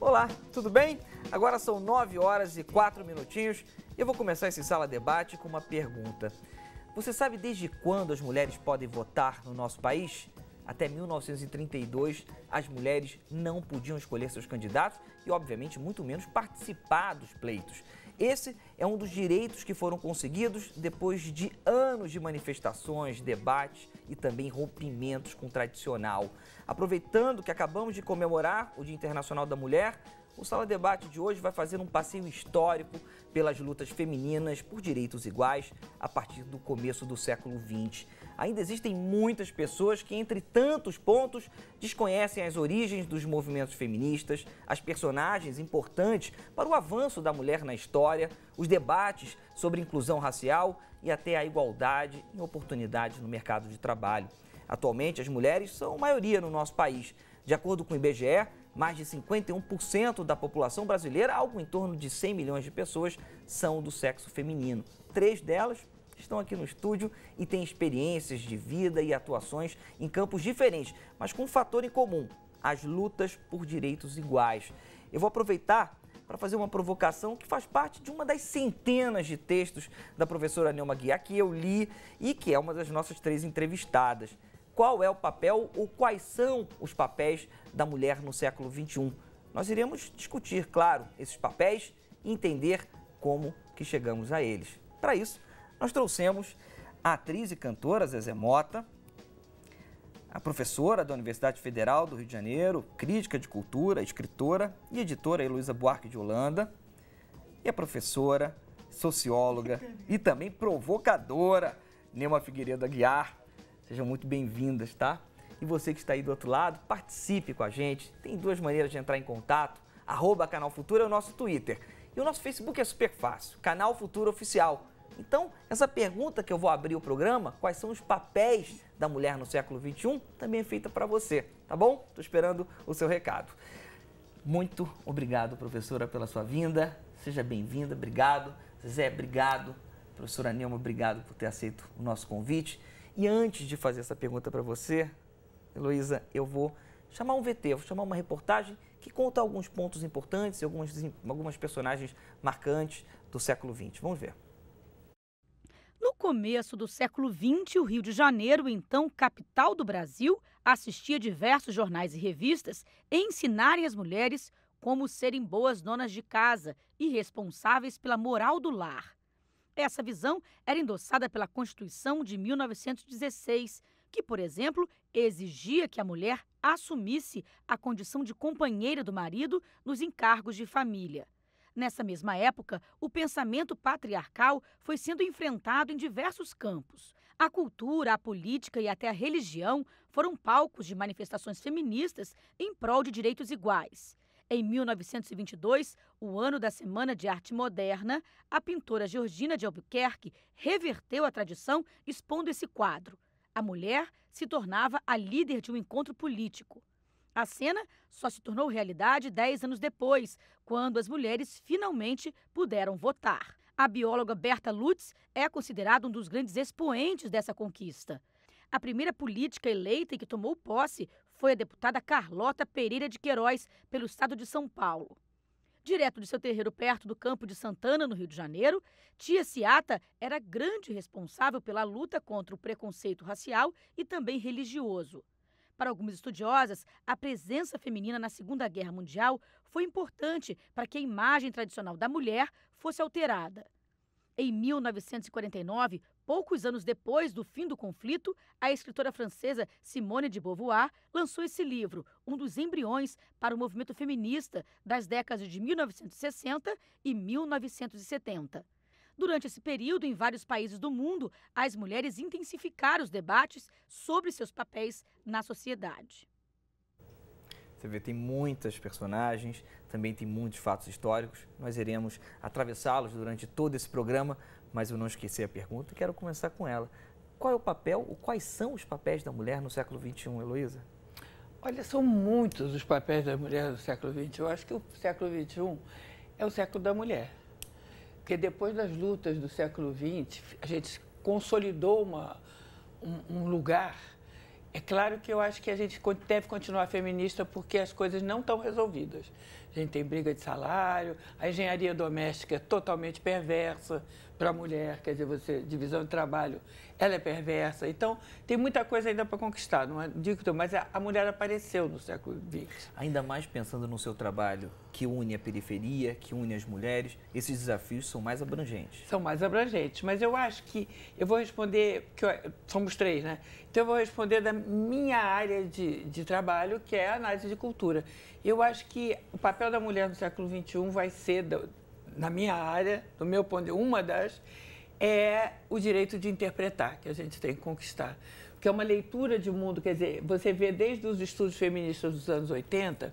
Olá, tudo bem? Agora são 9 horas e 4 minutinhos e eu vou começar esse Sala Debate com uma pergunta. Você sabe desde quando as mulheres podem votar no nosso país? Até 1932, as mulheres não podiam escolher seus candidatos e, obviamente, muito menos participar dos pleitos. Esse é um dos direitos que foram conseguidos depois de anos de manifestações, debates e também rompimentos com o tradicional. Aproveitando que acabamos de comemorar o Dia Internacional da Mulher, o Sala Debate de hoje vai fazer um passeio histórico pelas lutas femininas por direitos iguais a partir do começo do século XX. Ainda existem muitas pessoas que, entre tantos pontos, desconhecem as origens dos movimentos feministas, as personagens importantes para o avanço da mulher na história, os debates sobre inclusão racial e até a igualdade e oportunidades no mercado de trabalho. Atualmente, as mulheres são maioria no nosso país. De acordo com o IBGE, mais de 51% da população brasileira, algo em torno de 100 milhões de pessoas, são do sexo feminino. 3 delas estão aqui no estúdio e têm experiências de vida e atuações em campos diferentes, mas com um fator em comum: as lutas por direitos iguais. Eu vou aproveitar para fazer uma provocação que faz parte de uma das centenas de textos da professora Nelma Guiar que eu li e que é uma das nossas 3 entrevistadas. Qual é o papel ou quais são os papéis da mulher no século XXI? Nós iremos discutir, claro, esses papéis e entender como que chegamos a eles. Para isso, nós trouxemos a atriz e cantora Zezé Mota, a professora da Universidade Federal do Rio de Janeiro, crítica de cultura, escritora e editora Heloísa Buarque de Holanda, e a professora, socióloga e também provocadora Nelma Figueiredo Aguiar. Sejam muito bem-vindas, tá? E você que está aí do outro lado, participe com a gente. Tem 2 maneiras de entrar em contato. @Canal Futura é o nosso Twitter. E o nosso Facebook é super fácil, Canal Futura Oficial. Então, essa pergunta que eu vou abrir o programa, quais são os papéis da mulher no século XXI, também é feita para você, tá bom? Estou esperando o seu recado. Muito obrigado, professora, pela sua vinda. Seja bem-vinda, obrigado. Zé, obrigado. Professora Nelma, obrigado por ter aceito o nosso convite. E antes de fazer essa pergunta para você, Heloísa, eu vou chamar um VT, vou chamar uma reportagem que conta alguns pontos importantes e algumas personagens marcantes do século XX. Vamos ver. No começo do século XX, o Rio de Janeiro, então capital do Brasil, assistia diversos jornais e revistas a ensinarem as mulheres como serem boas donas de casa e responsáveis pela moral do lar. Essa visão era endossada pela Constituição de 1916, que, por exemplo, exigia que a mulher assumisse a condição de companheira do marido nos encargos de família. Nessa mesma época, o pensamento patriarcal foi sendo enfrentado em diversos campos. A cultura, a política e até a religião foram palcos de manifestações feministas em prol de direitos iguais. Em 1922, o ano da Semana de Arte Moderna, a pintora Georgina de Albuquerque reverteu a tradição expondo esse quadro. A mulher se tornava a líder de um encontro político. A cena só se tornou realidade 10 anos depois, quando as mulheres finalmente puderam votar. A bióloga Berta Lutz é considerada um dos grandes expoentes dessa conquista. A primeira política eleita e que tomou posse foi a deputada Carlota Pereira de Queiroz, pelo estado de São Paulo. Direto de seu terreiro perto do Campo de Santana, no Rio de Janeiro, Tia Ciata era grande responsável pela luta contra o preconceito racial e também religioso. Para algumas estudiosas, a presença feminina na Segunda Guerra Mundial foi importante para que a imagem tradicional da mulher fosse alterada. Em 1949, poucos anos depois do fim do conflito, a escritora francesa Simone de Beauvoir lançou esse livro, um dos embriões para o movimento feminista das décadas de 1960 e 1970. Durante esse período, em vários países do mundo, as mulheres intensificaram os debates sobre seus papéis na sociedade. Você vê, tem muitas personagens, também tem muitos fatos históricos. Nós iremos atravessá-los durante todo esse programa, mas eu não esqueci a pergunta e quero começar com ela. Qual é o papel, ou quais são os papéis da mulher no século XXI, Heloísa? Olha, são muitos os papéis da mulher no século XX. Eu acho que o século XXI é o século da mulher. Porque depois das lutas do século XX, a gente consolidou um lugar É claro que eu acho que a gente deve continuar feminista porque as coisas não estão resolvidas. A gente tem briga de salário, a engenharia doméstica é totalmente perversa para a mulher, quer dizer, divisão de trabalho, ela é perversa. Então, tem muita coisa ainda para conquistar, não é, digo, mas a mulher apareceu no século XX. Ainda mais pensando no seu trabalho, que une a periferia, que une as mulheres, esses desafios são mais abrangentes. São mais abrangentes, mas eu acho que eu vou responder, somos três, né? Então, eu vou responder da minha área de trabalho, que é a análise de cultura. Eu acho que o papel da mulher no século XXI vai ser, na minha área, do meu ponto de vista, uma das, é o direito de interpretar, que a gente tem que conquistar. Porque é uma leitura de mundo, quer dizer, você vê desde os estudos feministas dos anos 80,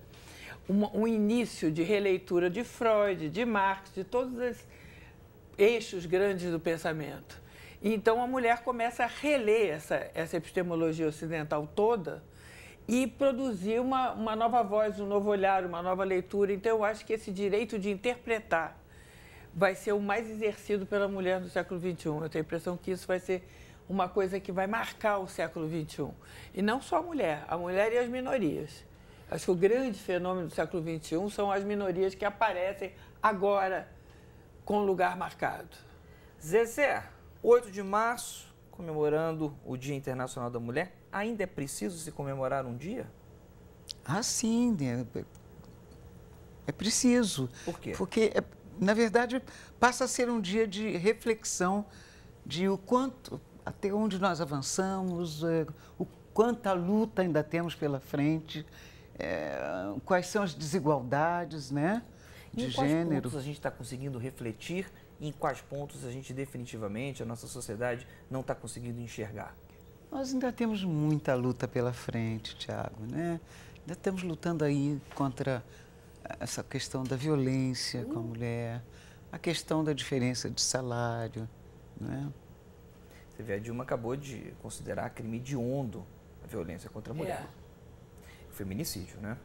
um início de releitura de Freud, de Marx, de todos os eixos grandes do pensamento. Então, a mulher começa a reler essa epistemologia ocidental toda e produzir uma nova voz, um novo olhar, uma nova leitura. Então, eu acho que esse direito de interpretar vai ser o mais exercido pela mulher no século XXI. Eu tenho a impressão que isso vai ser uma coisa que vai marcar o século XXI. E não só a mulher e as minorias. Acho que o grande fenômeno do século XXI são as minorias que aparecem agora com lugar marcado. Zezé, 8 de março, comemorando o Dia Internacional da Mulher, ainda é preciso se comemorar um dia? Ah, sim, é preciso. Por quê? Porque, na verdade, passa a ser um dia de reflexão de o quanto, até onde nós avançamos, o quanta luta ainda temos pela frente, quais são as desigualdades, né, de gênero. Em quais pontos a gente está conseguindo refletir e em quais pontos a gente definitivamente, a nossa sociedade, não está conseguindo enxergar? Nós ainda temos muita luta pela frente, Tiago, né? Ainda estamos lutando aí contra essa questão da violência com a mulher, a questão da diferença de salário, né? Você vê, a Dilma acabou de considerar crime hediondo a violência contra a mulher. O feminicídio, né?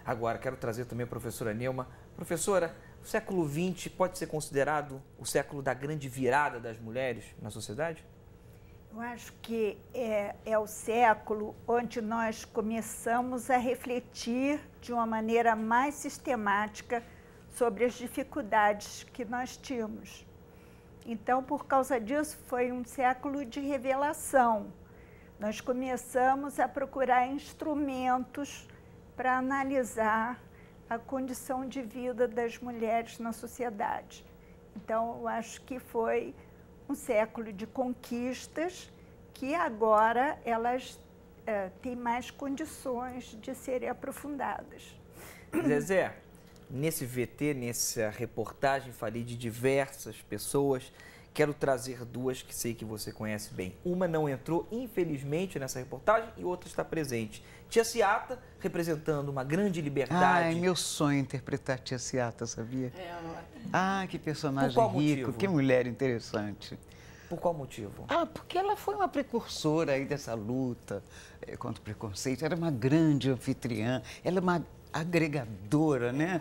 Agora, quero trazer também a professora Neuma. Professora, o século XX pode ser considerado o século da grande virada das mulheres na sociedade? Eu acho que é o século onde nós começamos a refletir de uma maneira mais sistemática sobre as dificuldades que nós tínhamos. Então, por causa disso, foi um século de revelação. Nós começamos a procurar instrumentos para analisar a condição de vida das mulheres na sociedade. Então, eu acho que foi um século de conquistas que agora elas têm mais condições de serem aprofundadas. Zezé, nesse VT, nessa reportagem, falei de diversas pessoas. Quero trazer duas que sei que você conhece bem. Uma não entrou, infelizmente, nessa reportagem e outra está presente. Tia Ciata, representando uma grande liberdade. Ai, meu sonho interpretar Tia Ciata, sabia? Que personagem Por qual rico, motivo? que mulher interessante. Por qual motivo? Porque ela foi uma precursora aí dessa luta contra o preconceito. Era uma grande anfitriã, ela é uma agregadora, né?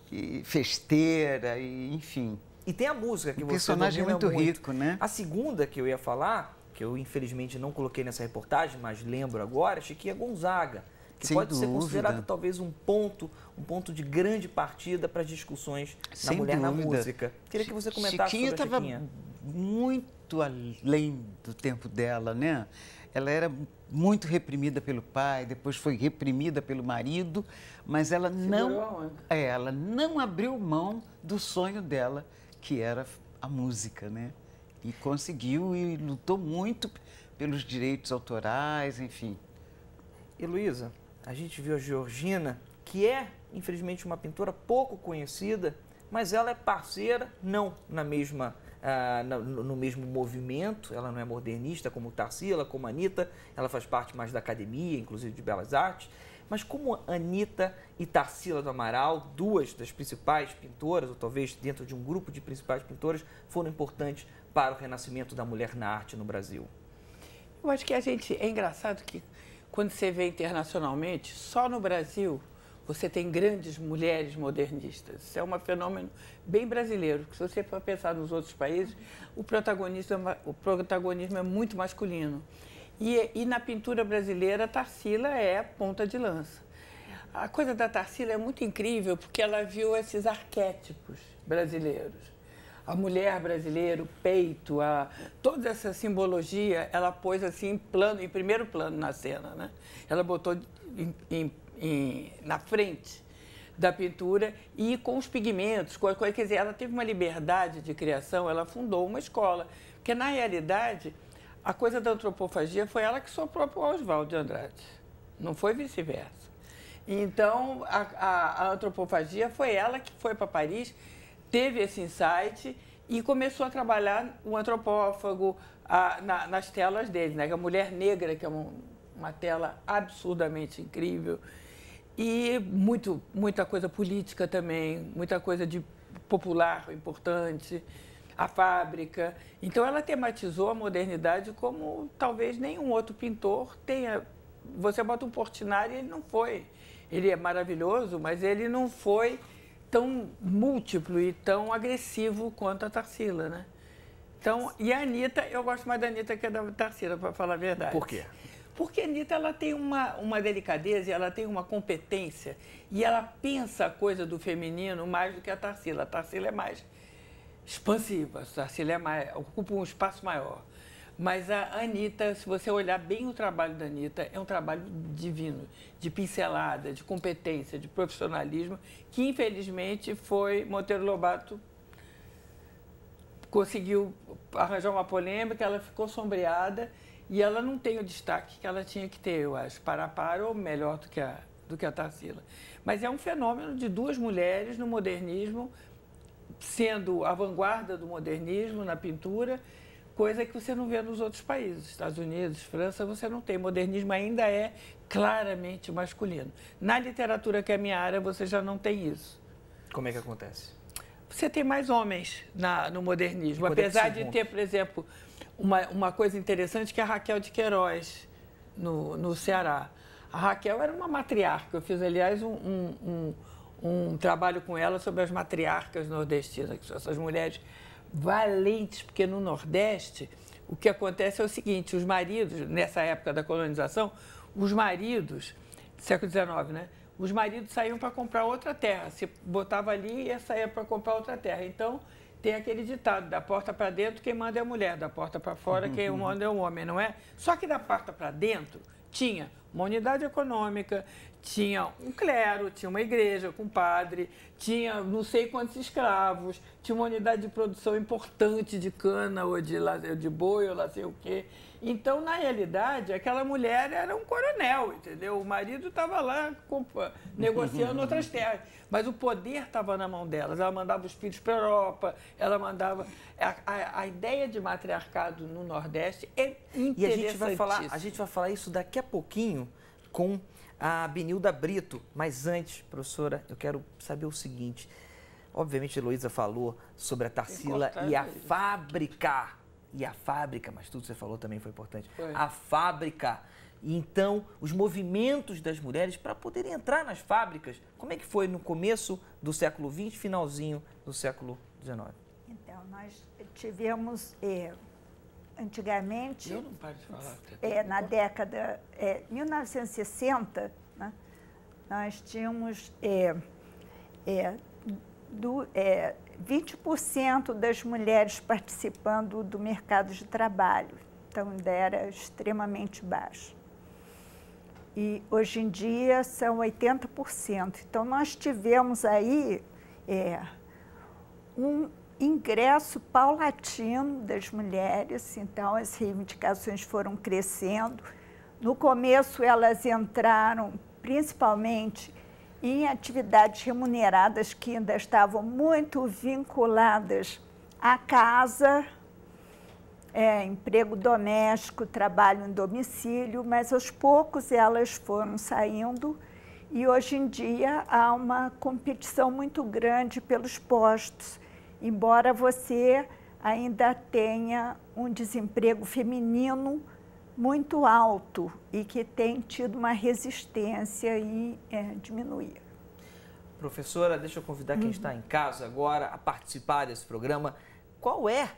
E festeira, e, enfim. E tem a música que você personagem domina muito rico, né? A segunda que eu ia falar, que eu infelizmente não coloquei nessa reportagem, mas lembro agora, é Chiquinha Gonzaga, que Sem pode ser dúvida. considerado talvez um ponto de grande partida para as discussões da Sem mulher na dúvida. música. Queria que você comentasse Chiquinha sobre a Chiquinha. estava muito além do tempo dela, né? Ela era muito reprimida pelo pai, depois foi reprimida pelo marido, mas ela ela não abriu mão do sonho dela, que era a música, né? E conseguiu e lutou muito pelos direitos autorais, enfim. E Luísa, a gente viu a Georgina, que é, infelizmente, uma pintora pouco conhecida, mas ela é parceira, não na mesma, no mesmo movimento, ela não é modernista como Tarsila, como a Anitta, ela faz parte mais da academia, inclusive de Belas Artes, mas como Anitta e Tarsila do Amaral, duas das principais pintoras, ou talvez dentro de um grupo de principais pintoras, foram importantes para o renascimento da mulher na arte no Brasil? Eu acho que é engraçado que quando você vê internacionalmente, só no Brasil você tem grandes mulheres modernistas. Isso é um fenômeno bem brasileiro, porque se você for pensar nos outros países, o protagonismo é muito masculino. E na pintura brasileira, a Tarsila é ponta de lança. A coisa da Tarsila é muito incrível porque ela viu esses arquétipos brasileiros. A mulher brasileira, o peito, toda essa simbologia, ela pôs assim em primeiro plano na cena, né? Ela botou na frente da pintura e com os pigmentos, quer dizer, ela teve uma liberdade de criação, ela fundou uma escola, porque na realidade a coisa da antropofagia foi ela que soprou para o Oswald de Andrade, não foi vice-versa. Então a antropofagia foi ela que foi para Paris, teve esse insight e começou a trabalhar o antropófago nas telas dele, né? A Mulher Negra, que é uma tela absurdamente incrível, e muita coisa política também, muita coisa de popular importante, a Fábrica. Então, ela tematizou a modernidade como talvez nenhum outro pintor tenha. Você bota um Portinari, ele não foi. Ele é maravilhoso, mas ele não foi tão múltiplo e tão agressivo quanto a Tarsila, né? Então, e a Anitta, eu gosto mais da Anitta que da Tarsila, para falar a verdade. Por quê? Porque a Anitta, ela tem uma delicadeza, ela tem uma competência e ela pensa a coisa do feminino mais do que a Tarsila. A Tarsila é mais expansiva, a Tarsila ocupa um espaço maior. Mas a Anitta, se você olhar bem o trabalho da Anitta, é um trabalho divino, de pincelada, de competência, de profissionalismo, que infelizmente foi Monteiro Lobato conseguiu arranjar uma polêmica, ela ficou sombreada e ela não tem o destaque que ela tinha que ter, eu acho, para ou melhor do que a Tarsila. Mas é um fenômeno de duas mulheres no modernismo, sendo a vanguarda do modernismo na pintura, coisa que você não vê nos outros países. Estados Unidos, França, você não tem. O modernismo ainda é claramente masculino. Na literatura, que é a minha área, você já não tem isso. Como é que acontece? Você tem mais homens no modernismo, apesar de ter, por exemplo, uma coisa interessante que é a Raquel de Queiroz, no Ceará. A Raquel era uma matriarca. Eu fiz, aliás, um trabalho com ela sobre as matriarcas nordestinas, que são essas mulheres valentes, porque no Nordeste o que acontece é o seguinte: os maridos, nessa época da colonização, os maridos, século XIX, né? Os maridos saíam para comprar outra terra, se botava ali e ia sair para comprar outra terra. Então, tem aquele ditado, da porta para dentro quem manda é a mulher, da porta para fora quem manda é o homem, não é? Só que da porta para dentro tinha uma unidade econômica, tinha um clero, tinha uma igreja com padre, tinha não sei quantos escravos, tinha uma unidade de produção importante de cana ou de boi ou lá sei o quê. Então, na realidade, aquela mulher era um coronel, entendeu? O marido estava lá negociando outras terras, mas o poder estava na mão delas. Ela mandava os filhos para a Europa, ela mandava... A ideia de matriarcado no Nordeste é interessantíssima. E a gente vai falar isso daqui a pouquinho com a Benilda Brito. Mas antes, professora, eu quero saber o seguinte. Obviamente, a Heloísa falou sobre a Tarsila e a Fábrica. E a Fábrica, mas tudo que você falou também foi importante. Foi. A Fábrica. E então, os movimentos das mulheres para poderem entrar nas fábricas. Como é que foi no começo do século XX, finalzinho do século XIX? Então, nós tivemos, antigamente, Eu não paro de falar. na década 1960, né, nós tínhamos 20% das mulheres participando do mercado de trabalho. Então, ainda era extremamente baixo. E, hoje em dia, são 80%. Então, nós tivemos aí um ingresso paulatino das mulheres. Então, as reivindicações foram crescendo. No começo, elas entraram principalmente em atividades remuneradas que ainda estavam muito vinculadas à casa, emprego doméstico, trabalho em domicílio, mas aos poucos elas foram saindo e hoje em dia há uma competição muito grande pelos postos, embora você ainda tenha um desemprego feminino muito alto e que tem tido uma resistência em diminuir. Professora, deixa eu convidar quem está em casa agora a participar desse programa. Qual é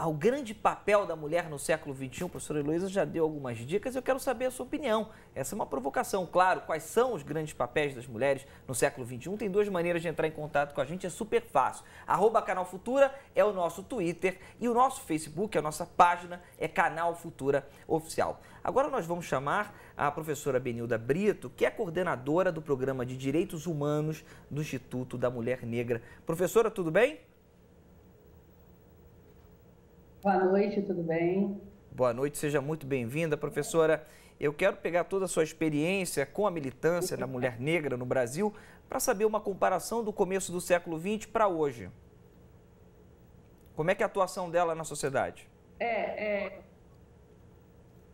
ao grande papel da mulher no século XXI. A professora Heloísa já deu algumas dicas, eu quero saber a sua opinião. Essa é uma provocação, claro. Quais são os grandes papéis das mulheres no século XXI? Tem duas maneiras de entrar em contato com a gente, é super fácil. @Canal Futura é o nosso Twitter e o nosso Facebook, a nossa página, é Canal Futura Oficial. Agora nós vamos chamar a professora Benilda Brito, que é coordenadora do Programa de Direitos Humanos do Instituto da Mulher Negra. Professora, tudo bem? Boa noite, tudo bem? Boa noite, seja muito bem-vinda, professora. Eu quero pegar toda a sua experiência com a militância da mulher negra no Brasil para saber uma comparação do começo do século XX para hoje. Como é que é a atuação dela na sociedade?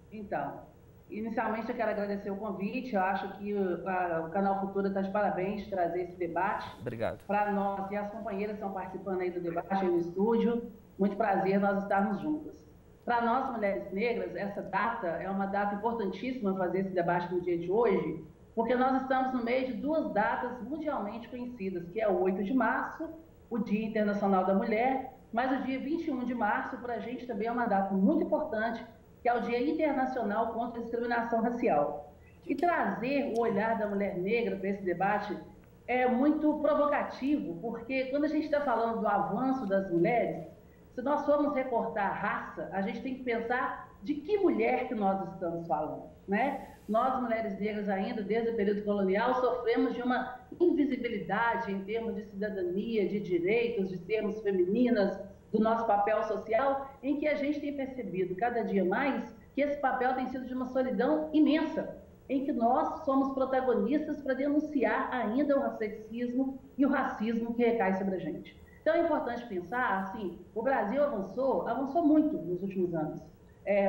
Então, inicialmente eu quero agradecer o convite. Eu acho que o Canal Futura está de parabéns de trazer esse debate. Obrigado. Para nós, e as companheiras estão participando aí do debate aí no estúdio. Muito prazer nós estarmos juntas. Para nós, mulheres negras, essa data é uma data importantíssima fazer esse debate no dia de hoje, porque nós estamos no meio de duas datas mundialmente conhecidas, que é o 8 de março, o Dia Internacional da Mulher, mas o dia 21 de março, para a gente também é uma data muito importante, que é o Dia Internacional contra a Discriminação Racial. E trazer o olhar da mulher negra para esse debate é muito provocativo, porque quando a gente está falando do avanço das mulheres, se nós formos recortar a raça, a gente tem que pensar de que mulher que nós estamos falando, né? Nós, mulheres negras, ainda desde o período colonial, sofremos de uma invisibilidade em termos de cidadania, de direitos, de sermos femininas, do nosso papel social, em que a gente tem percebido cada dia mais que esse papel tem sido de uma solidão imensa, em que nós somos protagonistas para denunciar ainda o sexismo e o racismo que recai sobre a gente. Então é importante pensar, assim, o Brasil avançou muito nos últimos anos.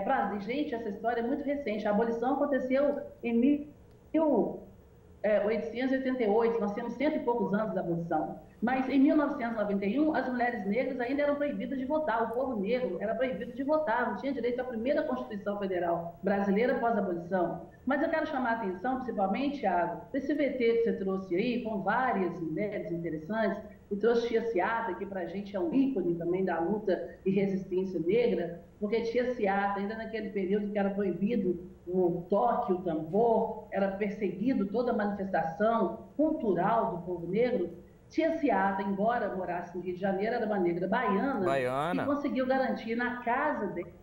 Para a gente, essa história é muito recente. A abolição aconteceu em 1888, nós temos 100 e poucos anos da abolição. Mas em 1991, as mulheres negras ainda eram proibidas de votar, o povo negro era proibido de votar, não tinha direito à primeira Constituição Federal brasileira após a abolição. Mas eu quero chamar a atenção, principalmente, Thiago, esse VT que você trouxe aí, com várias mulheres interessantes, e trouxe Tia Ciata, que para a gente é um ícone também da luta e resistência negra, porque Tia Ciata, ainda naquele período que era proibido o toque, o tambor, era perseguido toda a manifestação cultural do povo negro, Tia Ciata, embora morasse no Rio de Janeiro, era uma negra baiana. E conseguiu garantir na casa dele,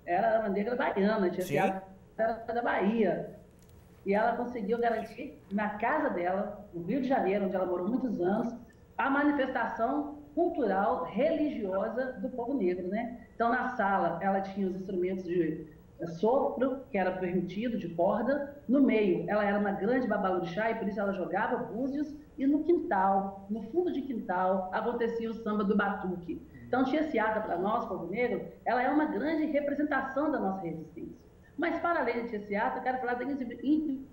ela era uma negra baiana, Tia Ciata era da Bahia, e ela conseguiu garantir na casa dela, no Rio de Janeiro, onde ela morou muitos anos, a manifestação cultural, religiosa do povo negro, né? Então, na sala, ela tinha os instrumentos de sopro, que era permitido, de corda. No meio, ela era uma grande babalorixá, e por isso ela jogava búzios. E no quintal, no fundo de quintal, acontecia o samba do batuque. Então, Tia Ciata, para nós, povo negro, ela é uma grande representação da nossa resistência. Mas, para além de Tia Ciata, eu quero falar da invisibilidade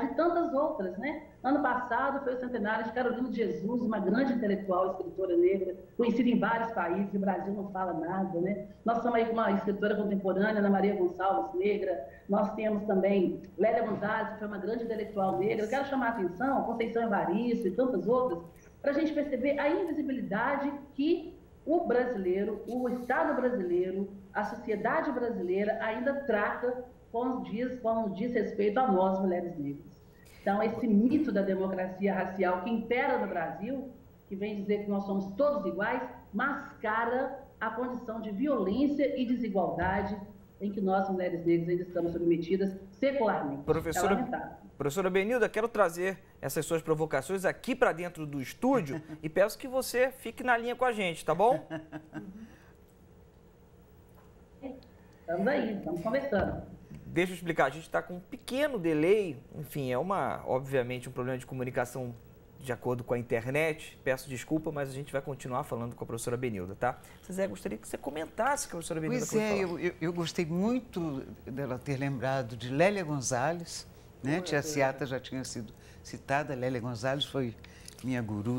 e tantas outras, né? Ano passado foi o centenário de Carolina de Jesus, uma grande intelectual, escritora negra, conhecida em vários países, o Brasil não fala nada, né? Nós estamos aí com uma escritora contemporânea, Ana Maria Gonçalves, negra. Nós temos também Lélia Gonzalez, que foi uma grande intelectual negra. Eu quero chamar a atenção, Conceição Evaristo e tantas outras, para a gente perceber a invisibilidade que o brasileiro, o Estado brasileiro, a sociedade brasileira ainda trata como diz respeito a nós, mulheres negras. Então, esse mito da democracia racial que impera no Brasil, que vem dizer que nós somos todos iguais, mascara a condição de violência e desigualdade em que nós, mulheres negras, ainda estamos submetidas secularmente. Professora Benilda, quero trazer essas suas provocações aqui para dentro do estúdio e peço que você fique na linha com a gente, tá bom? Estamos aí, estamos conversando. Deixa eu explicar, a gente está com um pequeno delay, enfim, obviamente, um problema de comunicação de acordo com a internet. Peço desculpa, mas a gente vai continuar falando com a professora Benilda, tá? Zé, gostaria que você comentasse com a professora Benilda. Pois é, eu gostei muito dela ter lembrado de Lélia Gonzalez, né? Tia Ciata já tinha sido citada, Lélia Gonzalez foi minha guru,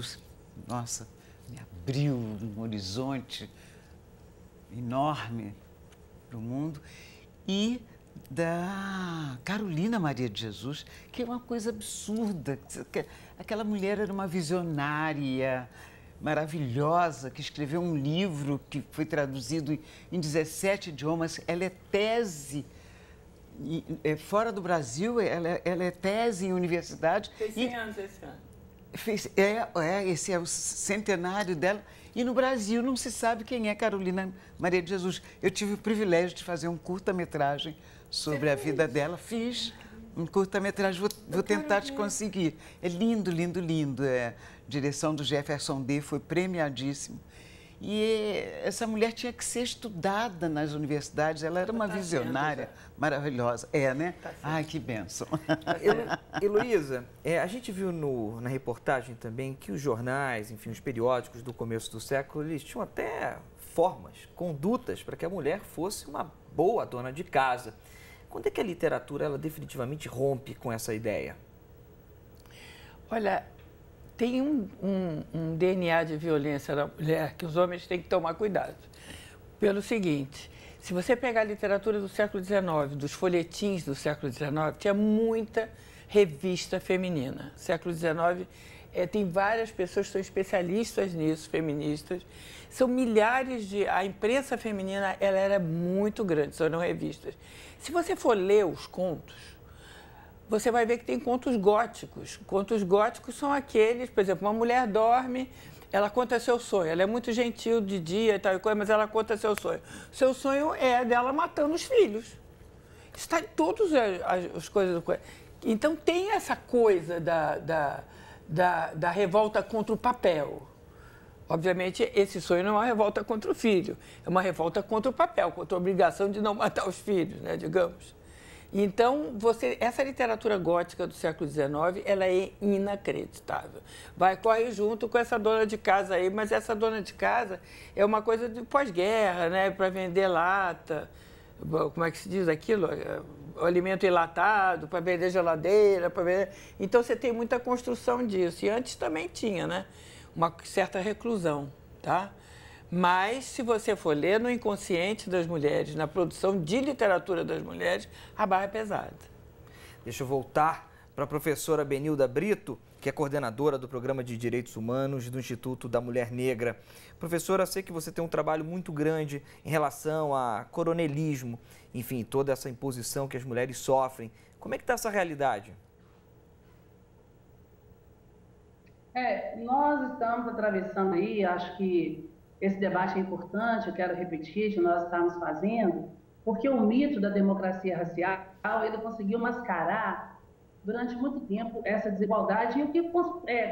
nossa, me abriu um horizonte enorme para o mundo. E da Carolina Maria de Jesus, que é uma coisa absurda. Aquela mulher era uma visionária, maravilhosa, que escreveu um livro que foi traduzido em 17 idiomas. Ela é tese fora do Brasil, ela é tese em universidade. Fez 100 anos esse ano. Esse é o centenário dela. E no Brasil não se sabe quem é Carolina Maria de Jesus. Eu tive o privilégio de fazer um curta-metragem sobre a vida dela. Fiz um curta-metragem, vou tentar te conseguir. É lindo, lindo, lindo. Direção do Jefferson D, foi premiadíssimo. E essa mulher tinha que ser estudada nas universidades, ela era uma visionária maravilhosa. Né? Ai, que bênção. Heloísa, a gente viu na reportagem também que os jornais, enfim, os periódicos do começo do século, eles tinham até formas, condutas para que a mulher fosse uma boa dona de casa. Quando é que a literatura, ela definitivamente rompe com essa ideia? Olha, tem um DNA de violência na mulher que os homens têm que tomar cuidado. Pelo seguinte, se você pegar a literatura do século XIX, dos folhetins do século XIX, tinha muita revista feminina. No século XIX tem várias pessoas que são especialistas nisso, feministas. São milhares de... A imprensa feminina, ela era muito grande, são revistas. Se você for ler os contos, você vai ver que tem contos góticos. Contos góticos são aqueles, por exemplo, uma mulher dorme, ela conta seu sonho. Ela é muito gentil de dia e tal, mas ela conta seu sonho. Seu sonho é dela matando os filhos. Isso está em todas as coisas do... Então, tem essa coisa da revolta contra o papel. Obviamente, esse sonho não é uma revolta contra o filho, é uma revolta contra o papel, contra a obrigação de não matar os filhos, né, digamos. Então, essa literatura gótica do século XIX, ela é inacreditável. Corre junto com essa dona de casa aí, mas essa dona de casa é uma coisa de pós-guerra, né, para vender lata, como é que se diz aquilo? O alimento enlatado, para vender geladeira, para vender... Então, você tem muita construção disso. E antes também tinha, né, uma certa reclusão, tá? Mas, se você for ler no inconsciente das mulheres, na produção de literatura das mulheres, a barra é pesada. Deixa eu voltar para a professora Benilda Brito, que é coordenadora do Programa de Direitos Humanos do Instituto da Mulher Negra. Professora, sei que você tem um trabalho muito grande em relação a coronelismo, enfim, toda essa imposição que as mulheres sofrem. Como é que está essa realidade? Nós estamos atravessando aí, acho que esse debate é importante, eu quero repetir que nós estamos fazendo, porque o mito da democracia racial, ele conseguiu mascarar durante muito tempo essa desigualdade e o que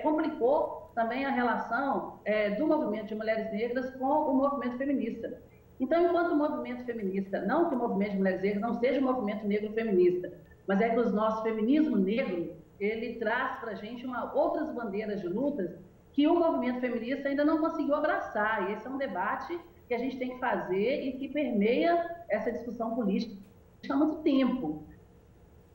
complicou também a relação do movimento de mulheres negras com o movimento feminista. Então, enquanto o movimento feminista, não que o movimento de mulheres negras não seja um movimento negro feminista, mas é que o nosso feminismo negro, ele traz para a gente outras bandeiras de lutas que o movimento feminista ainda não conseguiu abraçar. E esse é um debate que a gente tem que fazer e que permeia essa discussão política há muito tempo.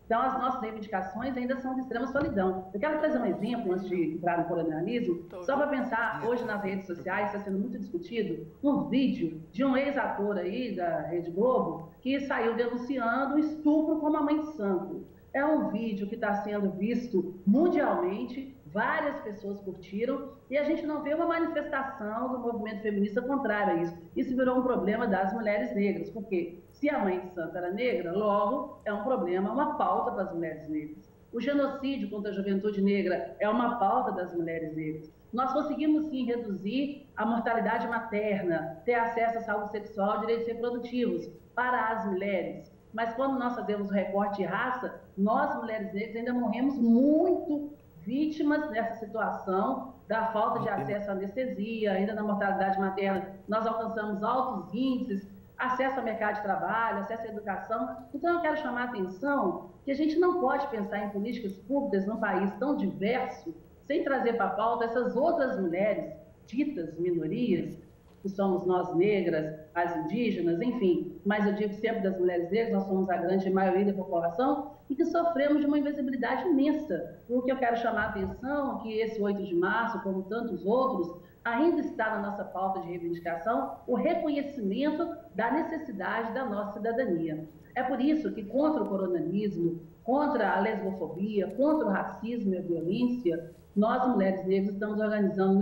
Então, as nossas reivindicações ainda são de extrema solidão. Eu quero trazer um exemplo, antes de entrar no colonialismo, só para pensar, hoje nas redes sociais está sendo muito discutido um vídeo de um ex-ator aí da Rede Globo que saiu denunciando o estupro com uma mãe de santo. É um vídeo que está sendo visto mundialmente, várias pessoas curtiram, e a gente não vê uma manifestação do movimento feminista contrária a isso. Isso virou um problema das mulheres negras, porque se a mãe de santo era negra, logo é um problema, uma pauta para as mulheres negras. O genocídio contra a juventude negra é uma pauta das mulheres negras. Nós conseguimos, sim, reduzir a mortalidade materna, ter acesso à saúde sexual, direitos reprodutivos para as mulheres. Mas quando nós fazemos o recorte de raça, nós, mulheres negras, ainda morremos muito vítimas dessa situação, da falta de acesso à anestesia, ainda na mortalidade materna, nós alcançamos altos índices, acesso ao mercado de trabalho, acesso à educação. Então, eu quero chamar a atenção que a gente não pode pensar em políticas públicas num país tão diverso, sem trazer para a pauta essas outras mulheres, ditas minorias, que somos nós negras, as indígenas, enfim, mas eu digo sempre das mulheres negras, nós somos a grande maioria da população e que sofremos de uma invisibilidade imensa. O que eu quero chamar a atenção é que esse 8 de março, como tantos outros, ainda está na nossa pauta de reivindicação o reconhecimento da necessidade da nossa cidadania. É por isso que contra o coronelismo, contra a lesbofobia, contra o racismo e a violência, nós, mulheres negras, estamos organizando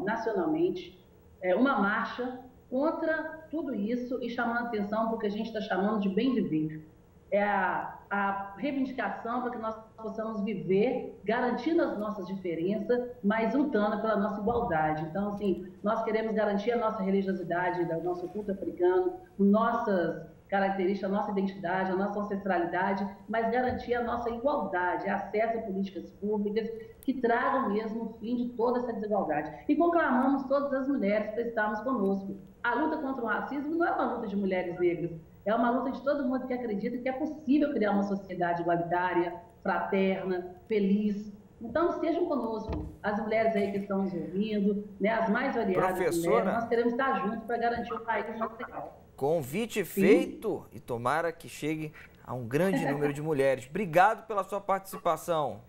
nacionalmente uma marcha contra tudo isso e chamando atenção para o que a gente está chamando de bem viver. É a reivindicação para que nós possamos viver, garantindo as nossas diferenças, mas lutando pela nossa igualdade. Então, assim, nós queremos garantir a nossa religiosidade, o nosso culto africano, nossas características, a nossa identidade, a nossa ancestralidade, mas garantir a nossa igualdade, acesso a políticas públicas que tragam mesmo o fim de toda essa desigualdade. E conclamamos todas as mulheres para estarmos conosco. A luta contra o racismo não é uma luta de mulheres negras, é uma luta de todo mundo que acredita que é possível criar uma sociedade igualitária, fraterna, feliz. Então, estejam conosco, as mulheres aí que estão nos ouvindo, né, as mais variadas mulheres, nós queremos estar juntos para garantir o país mais legal. Convite feito e tomara que chegue a um grande número de mulheres. Obrigado pela sua participação.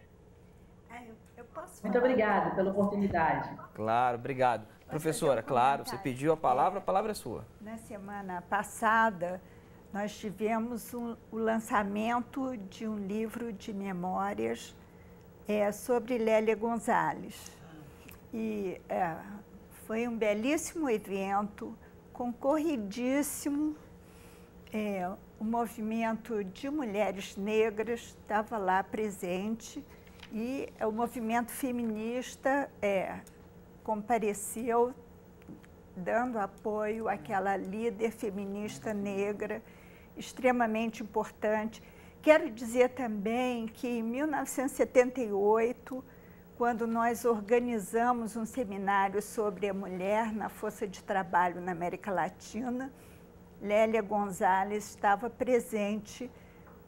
Muito obrigada pela oportunidade. Claro, obrigado. Professora, claro, você pediu a palavra é sua. Na semana passada, nós tivemos o lançamento de um livro de memórias sobre Lélia Gonzalez. E foi um belíssimo evento, concorridíssimo. O movimento de mulheres negras estava lá presente e o movimento feminista compareceu dando apoio àquela líder feminista negra extremamente importante. Quero dizer também que em 1978, quando nós organizamos um seminário sobre a mulher na força de trabalho na América Latina, Lélia Gonzalez estava presente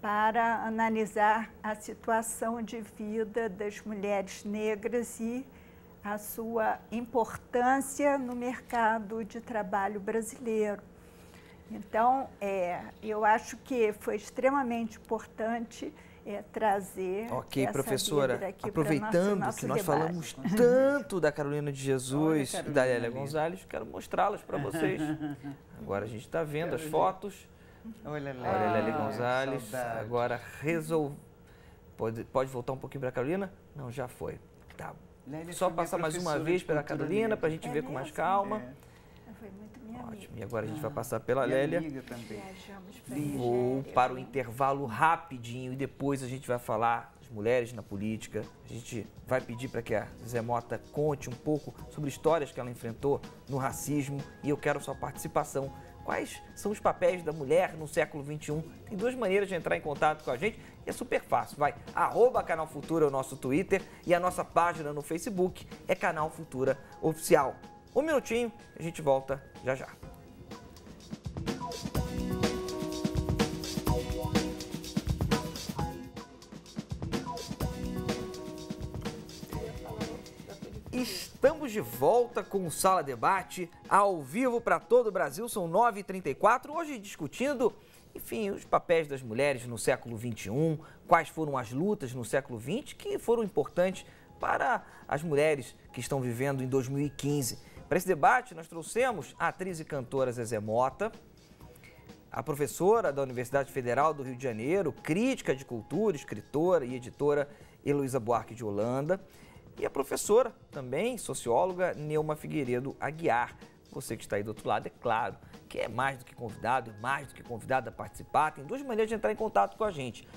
para analisar a situação de vida das mulheres negras e a sua importância no mercado de trabalho brasileiro. Então, eu acho que foi extremamente importante trazer Ok, essa professora, líder aqui aproveitando nosso que nós debate. falamos tanto da Carolina de Jesus Olha, e da Lélia Carolina. Gonzalez, quero mostrá-las para vocês. Agora a gente está vendo as fotos. Olha, Olha a Lélia Gonzalez, saudade. agora resolve. Pode voltar um pouquinho para a Carolina? Não, já foi. Tá. Lélia Só foi minha passar mais uma professora vez de pela cultura Carolina para a negra. gente ver com mais mesmo? calma. Foi muito minha amiga. Ótimo. E agora a gente vai passar pela Minha Lélia. amiga também. Viajamos para Vou Nigéria. para o intervalo rapidinho e depois a gente vai falar das mulheres na política. A gente vai pedir para que a Zé Mota conte um pouco sobre histórias que ela enfrentou no racismo e eu quero sua participação. Quais são os papéis da mulher no século XXI? Tem duas maneiras de entrar em contato com a gente e é super fácil. Vai, @Canal Futura é o nosso Twitter e a nossa página no Facebook é Canal Futura Oficial. Um minutinho, a gente volta já já. Estamos de volta com o Sala Debate, ao vivo para todo o Brasil, são 9h34, hoje discutindo, enfim, os papéis das mulheres no século XXI, quais foram as lutas no século XX que foram importantes para as mulheres que estão vivendo em 2015. Para esse debate, nós trouxemos a atriz e cantora Zezé Mota, a professora da Universidade Federal do Rio de Janeiro, crítica de cultura, escritora e editora Heloísa Buarque de Holanda, e a professora, também socióloga, Neuma Figueiredo Aguiar. Você que está aí do outro lado, é claro que é mais do que convidado, mais do que convidada a participar. Tem duas maneiras de entrar em contato com a gente.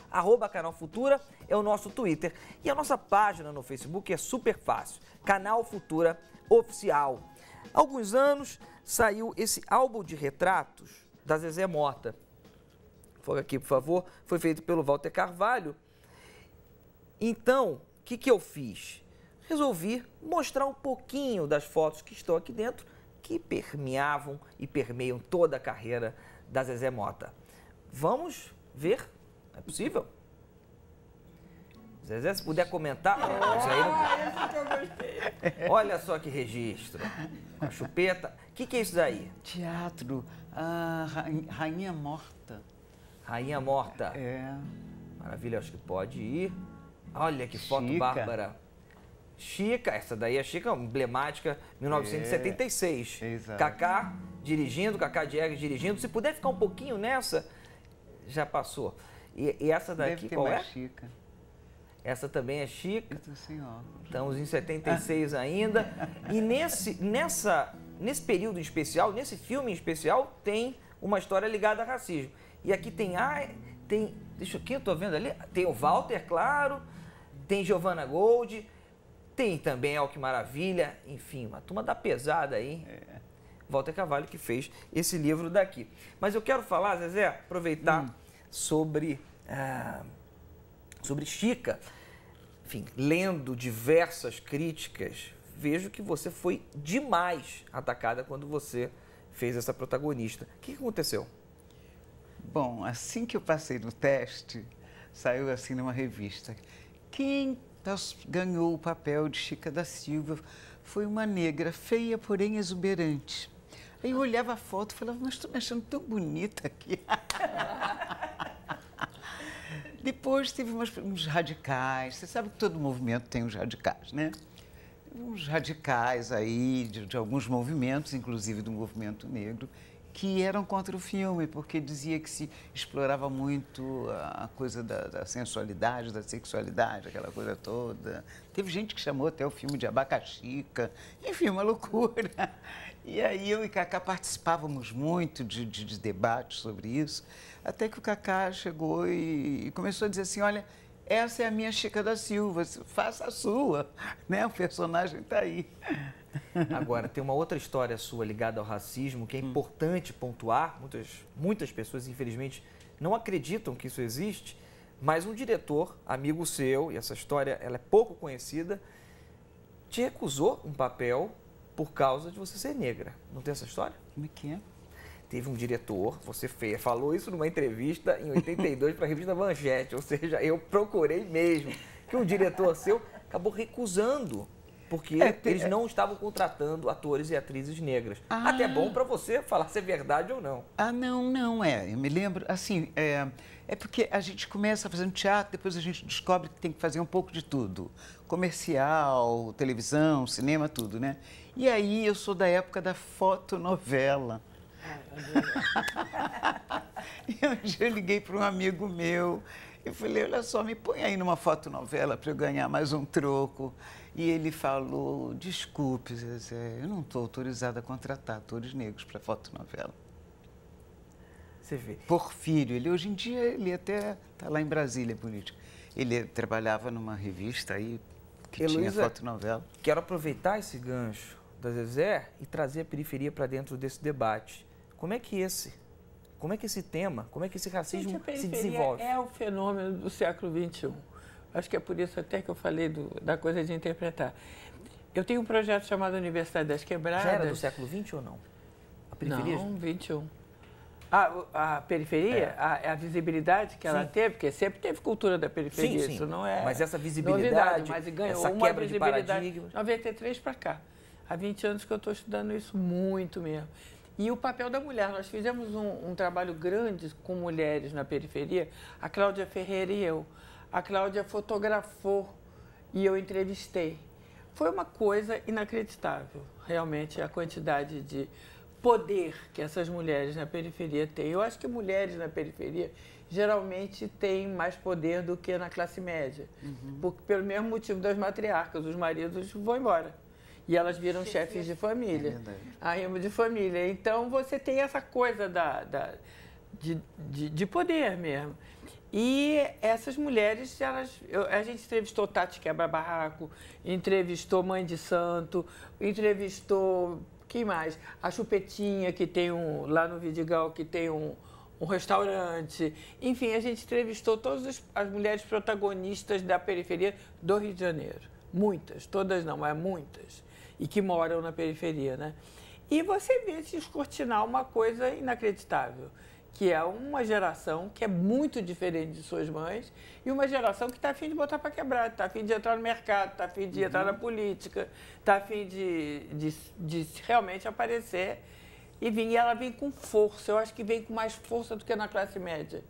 @Canal Futura é o nosso Twitter e a nossa página no Facebook é super fácil, Canal Futura Oficial. Há alguns anos saiu esse álbum de retratos da Zezé Mota. Foca aqui, por favor. Foi feito pelo Walter Carvalho. Então, o que eu fiz? Resolvi mostrar um pouquinho das fotos que estão aqui dentro, que permeavam e permeiam toda a carreira da Zezé Mota. Vamos ver? É possível? Zezé, se puder comentar. Isso aí não... Olha só que registro. A chupeta. O que é isso daí? Teatro, Rainha Morta. Rainha Morta. É. Maravilha, acho que pode ir. Olha que foto Chica. bárbara. Chica, essa daí é Chica, emblemática, 1976. Exato. Cacá dirigindo, Cacá Diegues dirigindo. Se puder ficar um pouquinho nessa, Já passou. E essa daqui, qual é? Chica. Essa também é Chica. Eu tô sem óculos. Estamos em 76 ainda. E nesse período em especial, nesse filme em especial, tem uma história ligada a racismo. E aqui tem deixa eu, quem eu tô vendo ali? Tem o Walter, claro, tem Giovanna Gold, tem também El Que Maravilha, enfim, uma turma da pesada aí. Walter Carvalho que fez esse livro daqui. Mas eu quero falar, Zezé, aproveitar sobre Chica. Enfim, lendo diversas críticas, vejo que você foi demais atacada quando você fez essa protagonista. O que aconteceu? Bom, assim que eu passei no teste, saiu assim numa revista. Quem ganhou o papel de Chica da Silva foi uma negra feia, porém exuberante. Aí eu olhava a foto e falava, mas estou me achando tão bonita aqui. Depois teve uns radicais, você sabe que todo movimento tem uns radicais, né? Uns radicais aí, de alguns movimentos, inclusive do movimento negro, que eram contra o filme, porque dizia que se explorava muito a coisa da sensualidade, da sexualidade, aquela coisa toda. Teve gente que chamou até o filme de Abacaxica, enfim, uma loucura. E aí eu e Cacá participávamos muito de debates sobre isso, até que o Cacá chegou e começou a dizer assim, olha, essa é a minha Chica da Silva, faça a sua, né? O personagem está aí. Agora, tem uma outra história sua ligada ao racismo que é importante pontuar. Muitas pessoas, infelizmente, não acreditam que isso existe, mas um diretor, amigo seu, e essa história ela é pouco conhecida, te recusou um papel por causa de você ser negra. Não tem essa história? Como é que é? Teve um diretor, você falou isso numa entrevista em 82 para a revista Manchete, ou seja, eu procurei mesmo, que um diretor seu acabou recusando, porque eles não estavam contratando atores e atrizes negras. Até bom para você falar se é verdade ou não. Não é. Eu me lembro, assim, é porque a gente começa fazendo teatro, depois a gente descobre que tem que fazer um pouco de tudo. Comercial, televisão, cinema, tudo, né? E aí eu sou da época da fotonovela. E um dia eu liguei para um amigo meu e falei, olha só, me põe aí numa fotonovela para eu ganhar mais um troco. E ele falou, desculpe, Zezé, eu não estou autorizada a contratar atores negros para fotonovela. Você vê. Porfírio, ele hoje em dia, ele até está lá em Brasília, político. Ele trabalhava numa revista aí que tinha fotonovela. Quero aproveitar esse gancho da Zezé e trazer a periferia para dentro desse debate. Como é que esse tema, como é que esse racismo se desenvolve? É o fenômeno do século XXI. Acho que é por isso até que eu falei da coisa de interpretar. Eu tenho um projeto chamado Universidade das Quebradas. Já era do século XX ou não? A periferia? Não, XXI. A periferia, a visibilidade que ela teve, porque sempre teve cultura da periferia, sim. Isso não é mas essa visibilidade, novidade, mas ganhou essa uma quebra de paradigma. 93 para cá. Há 20 anos que eu estou estudando isso muito mesmo. E o papel da mulher, nós fizemos um trabalho grande com mulheres na periferia, a Cláudia Ferreira e eu. A Cláudia fotografou e eu entrevistei. Foi uma coisa inacreditável, realmente, a quantidade de poder que essas mulheres na periferia têm. Eu acho que mulheres na periferia geralmente têm mais poder do que na classe média, porque, pelo mesmo motivo das matriarcas, os maridos vão embora. E elas viram chefes de família, arrimo de família. Então, você tem essa coisa de poder mesmo. E essas mulheres, a gente entrevistou Tati Quebra-Barraco, entrevistou Mãe de Santo, entrevistou, quem mais? A Chupetinha, que tem lá no Vidigal, que tem um restaurante. Enfim, a gente entrevistou todas as mulheres protagonistas da periferia do Rio de Janeiro. Muitas, todas não, mas muitas. E que moram na periferia, né? E você vê se descortinar uma coisa inacreditável, que é uma geração que é muito diferente de suas mães e uma geração que está a fim de botar para quebrar, está a fim de entrar no mercado, está a fim de entrar na política, está a fim de realmente aparecer e ela vem com força. Eu acho que vem com mais força do que na classe média.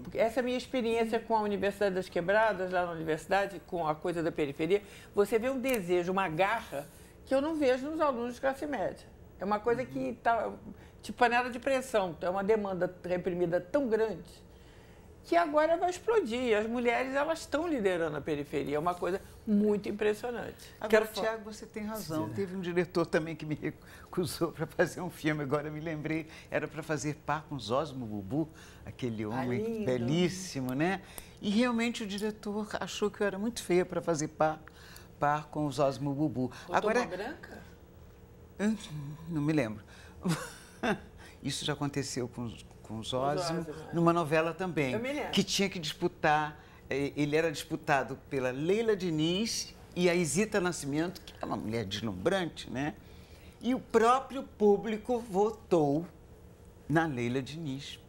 Porque essa é a minha experiência com a Universidade das Quebradas, lá na universidade, com a coisa da periferia. Você vê um desejo, uma garra que eu não vejo nos alunos de classe média. É uma coisa que de panela de pressão. É uma demanda reprimida tão grande que agora vai explodir. As mulheres, elas estão liderando a periferia. É uma coisa muito impressionante. Agora, Tiago, você tem razão. Teve um diretor também que me recusou para fazer um filme, agora me lembrei. Era para fazer par com Zósimo Bubu, aquele homem belíssimo, né? E realmente o diretor achou que eu era muito feia para fazer par com o Zósimo Bubu. Agora, uma branca? Não me lembro. Isso já aconteceu com o Zósimo, numa novela também, que tinha que disputar, ele era disputado pela Leila Diniz e a Isita Nascimento, que é uma mulher deslumbrante, né? E o próprio público votou na Leila Diniz,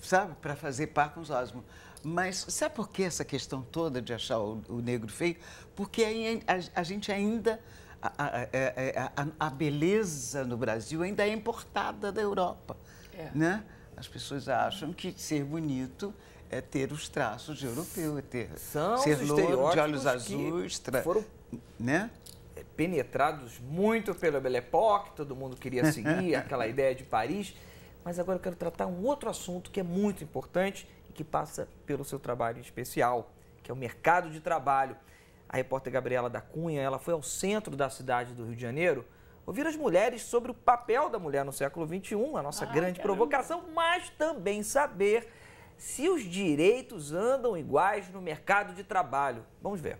sabe, para fazer par com o Zósimo. Mas sabe por que essa questão toda de achar o negro feio? Porque a gente ainda... A beleza no Brasil ainda é importada da Europa, né? As pessoas acham que ser bonito é ter os traços de europeu, ser louro, de olhos azuis, foram, né? Penetrados muito pela Belle Époque, todo mundo queria seguir aquela ideia de Paris. Mas agora eu quero tratar um outro assunto que é muito importante e que passa pelo seu trabalho especial, que é o mercado de trabalho. A repórter Gabriela da Cunha, ela foi ao centro da cidade do Rio de Janeiro ouvir as mulheres sobre o papel da mulher no século XXI, a nossa grande provocação, mas também saber se os direitos andam iguais no mercado de trabalho. Vamos ver.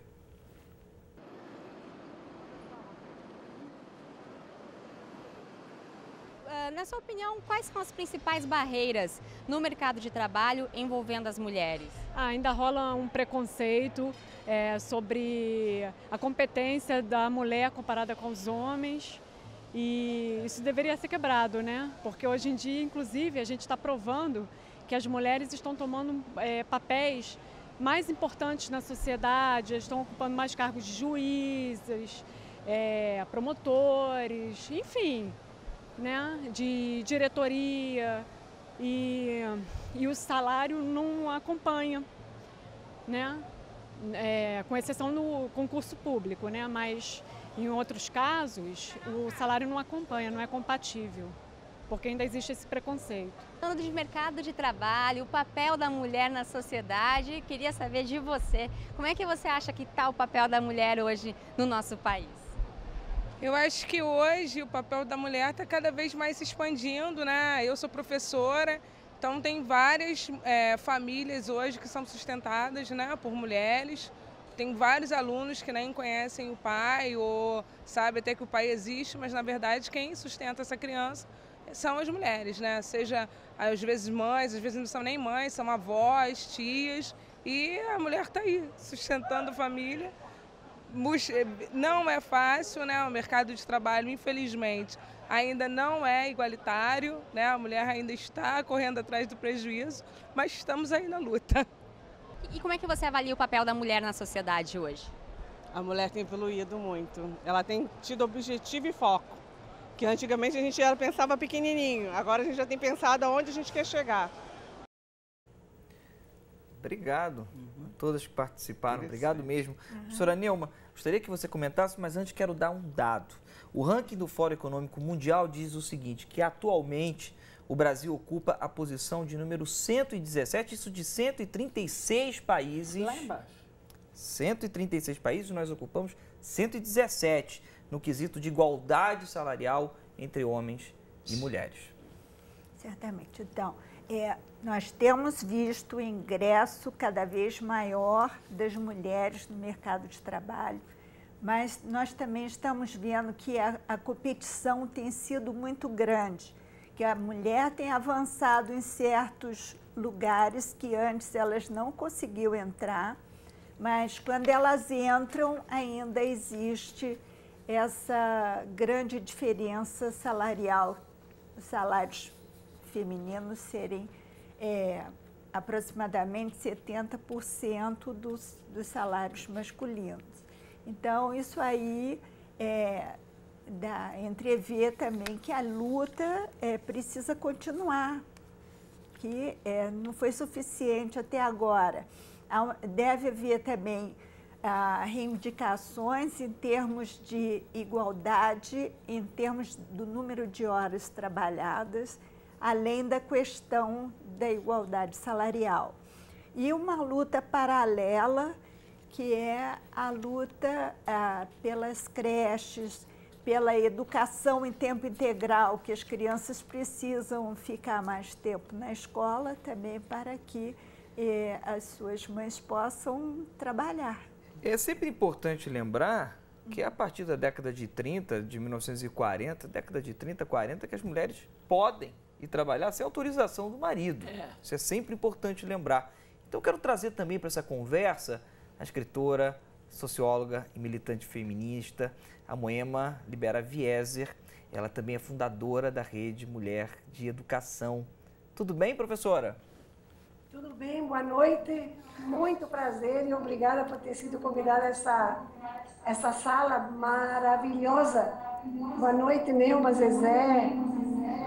Na sua opinião, quais são as principais barreiras no mercado de trabalho envolvendo as mulheres? Ainda rola um preconceito sobre a competência da mulher comparada com os homens e isso deveria ser quebrado, né? Porque hoje em dia, inclusive, a gente está provando que as mulheres estão tomando papéis mais importantes na sociedade, estão ocupando mais cargos de juízes, promotores, enfim, né, de diretoria e o salário não acompanha, né, com exceção no concurso público, né, mas em outros casos o salário não acompanha, não é compatível, porque ainda existe esse preconceito. Falando de mercado de trabalho, o papel da mulher na sociedade, queria saber de você, como é que você acha que está o papel da mulher hoje no nosso país? Eu acho que hoje o papel da mulher está cada vez mais se expandindo, né? Eu sou professora, então tem várias famílias hoje que são sustentadas, né, por mulheres. Tem vários alunos que nem conhecem o pai ou sabem até que o pai existe, mas na verdade quem sustenta essa criança são as mulheres, né? Seja às vezes mães, às vezes não são nem mães, são avós, tias, e a mulher está aí sustentando a família. Não é fácil, né? O mercado de trabalho, infelizmente, ainda não é igualitário, né? A mulher ainda está correndo atrás do prejuízo, mas estamos aí na luta. E como é que você avalia o papel da mulher na sociedade hoje? A mulher tem evoluído muito. Ela tem tido objetivo e foco. Que antigamente a gente pensava pequenininho, agora a gente já tem pensado aonde a gente quer chegar. Obrigado a todas que participaram, obrigado mesmo. Professora Neuma, gostaria que você comentasse, mas antes quero dar um dado. O ranking do Fórum Econômico Mundial diz o seguinte, que atualmente o Brasil ocupa a posição de número 117, isso de 136 países. Lá embaixo. 136 países, nós ocupamos 117 no quesito de igualdade salarial entre homens e mulheres. Certamente. Então, nós temos visto o ingresso cada vez maior das mulheres no mercado de trabalho, mas nós também estamos vendo que a competição tem sido muito grande, que a mulher tem avançado em certos lugares que antes elas não conseguiam entrar, mas quando elas entram ainda existe essa grande diferença salarial, os salários femininos serem aproximadamente 70% dos salários masculinos. Então, isso aí dá entrever também que a luta precisa continuar, que não foi suficiente até agora. Deve haver também reivindicações em termos de igualdade, em termos do número de horas trabalhadas, além da questão da igualdade salarial. E uma luta paralela, que é a luta pelas creches, pela educação em tempo integral, que as crianças precisam ficar mais tempo na escola também para que as suas mães possam trabalhar. É sempre importante lembrar que a partir da década de 30, de 1940, década de 30, 40, que as mulheres podem ir trabalhar sem autorização do marido. Isso é sempre importante lembrar. Então eu quero trazer também para essa conversa a escritora, socióloga e militante feminista, a Moema Libera Wieser. Ela também é fundadora da Rede Mulher de Educação. Tudo bem, professora? Tudo bem, boa noite. Muito prazer e obrigada por ter sido convidada a essa sala maravilhosa. Boa noite, Neuba, Zezé,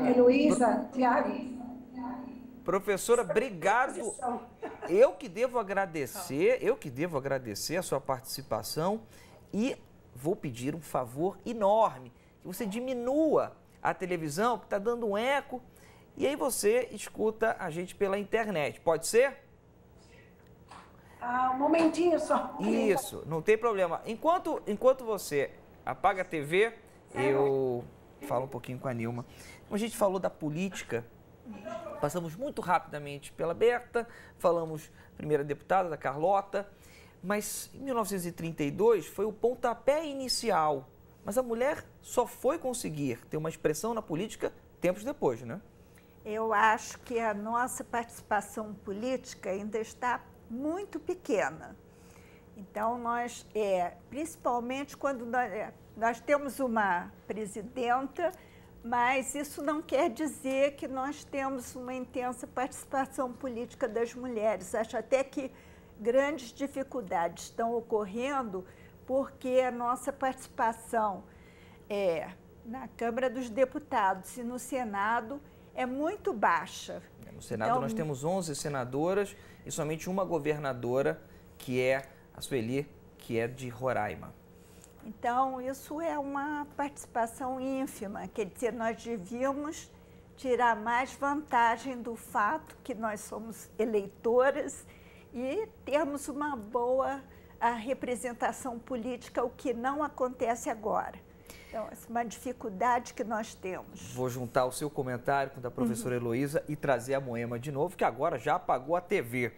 Heloísa, Tiago. Professora, obrigado. Eu que devo agradecer a sua participação e vou pedir um favor enorme, que você diminua a televisão, que está dando um eco, e aí você escuta a gente pela internet. Pode ser? Um momentinho só. Isso, não tem problema. Enquanto você apaga a TV, eu falo um pouquinho com a Nilma. Como a gente falou da política, passamos muito rapidamente pela Berta, falamos primeira deputada, da Carlota, mas em 1932 foi o pontapé inicial. Mas a mulher só foi conseguir ter uma expressão na política tempos depois, né? Eu acho que a nossa participação política ainda está muito pequena. Então, nós, principalmente quando nós temos uma presidenta, mas isso não quer dizer que nós temos uma intensa participação política das mulheres. Acho até que grandes dificuldades estão ocorrendo porque a nossa participação na Câmara dos Deputados e no Senado é muito baixa. No Senado então, nós temos 11 senadoras e somente uma governadora, que é a Sueli, que é de Roraima. Então, isso é uma participação ínfima, quer dizer, nós devíamos tirar mais vantagem do fato que nós somos eleitoras e termos uma boa representação política, o que não acontece agora. Então, essa é uma dificuldade que nós temos. Vou juntar o seu comentário com o da professora Heloísa e trazer a Moema de novo, que agora já apagou a TV.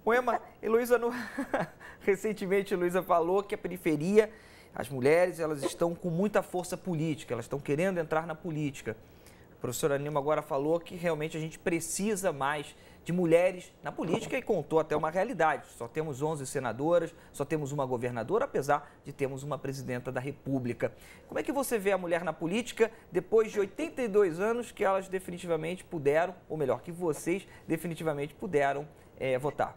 Moema, Heloísa, recentemente a Heloísa falou que a periferia, as mulheres, elas estão com muita força política, elas estão querendo entrar na política. A professora Nilma agora falou que realmente a gente precisa mais de mulheres na política e contou até uma realidade. Só temos 11 senadoras, só temos uma governadora, apesar de termos uma presidenta da República. Como é que você vê a mulher na política depois de 82 anos que elas definitivamente puderam, ou melhor, que vocês definitivamente puderam votar?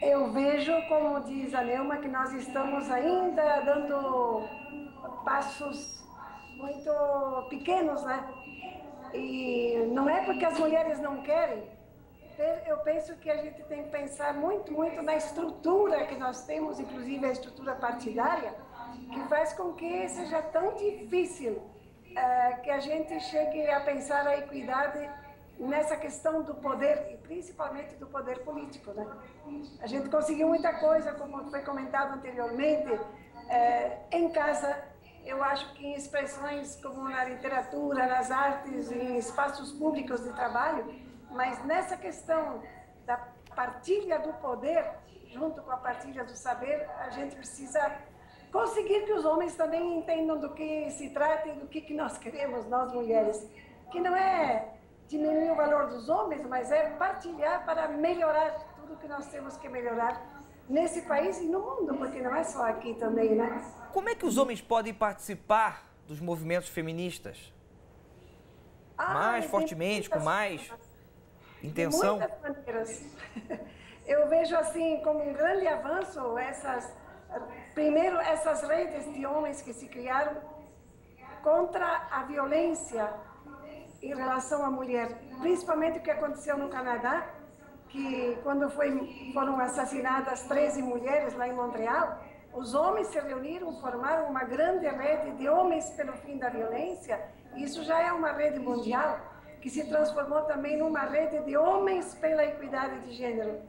Eu vejo, como diz a Neuma, que nós estamos ainda dando passos muito pequenos, né? E não é porque as mulheres não querem. Eu penso que a gente tem que pensar muito na estrutura que nós temos, inclusive a estrutura partidária, que faz com que seja tão difícil que a gente chegue a pensar a equidade nessa questão do poder, e principalmente do poder político, né? A gente conseguiu muita coisa, como foi comentado anteriormente, em casa. Eu acho que em expressões como na literatura, nas artes, em espaços públicos de trabalho, mas nessa questão da partilha do poder, junto com a partilha do saber, a gente precisa conseguir que os homens também entendam do que se trata e do que nós queremos, nós mulheres, que não é diminuir o valor dos homens, mas é partilhar para melhorar tudo que nós temos que melhorar nesse país e no mundo, porque não é só aqui também, né? Como é que os homens podem participar dos movimentos feministas? Mais fortemente, com mais intenção? De muitas maneiras. Eu vejo assim como um grande avanço primeiro essas redes de homens que se criaram contra a violência em relação à mulher, principalmente o que aconteceu no Canadá, que quando foram assassinadas 13 mulheres lá em Montreal, os homens se reuniram, formaram uma grande rede de homens pelo fim da violência. Isso já é uma rede mundial, que se transformou também numa rede de homens pela equidade de gênero.